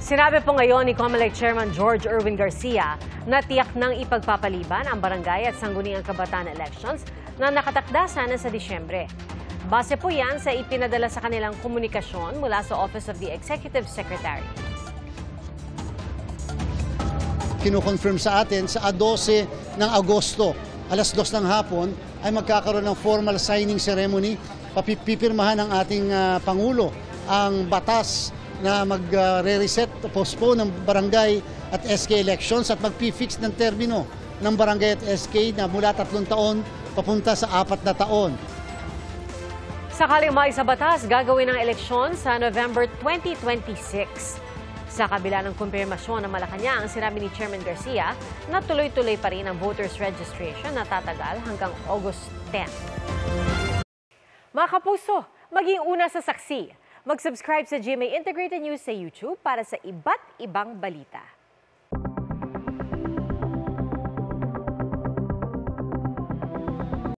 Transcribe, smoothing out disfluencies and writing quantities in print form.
Sinabi po ngayon ni COMELEC Chairman George Erwin Garcia na tiyak nang ipagpapaliban ang barangay at sangguniang kabataan elections na nakatakda sana sa Disyembre. Base po yan sa ipinadala sa kanilang komunikasyon mula sa Office of the Executive Secretary. Kino-confirm sa atin sa 12 ng Agosto, alas 2 ng hapon, ay magkakaroon ng formal signing ceremony. Papipirmahan ng ating Pangulo ang batas na mag-re-reset, postpone ng barangay at SK elections at mag-fix ng termino ng barangay at SK na mula 3 taon papunta sa 4 na taon. Sakaling maisa batas, gagawin ang eleksyon sa November 2026. Sa kabila ng kumpirmasyon ng Malacanang, sinabi ni Chairman Garcia na tuloy-tuloy pa rin ang voters registration na tatagal hanggang August 10. Mga kapuso, maging una sa saksi. Mag-subscribe sa GMA Integrated News sa YouTube para sa iba't ibang balita.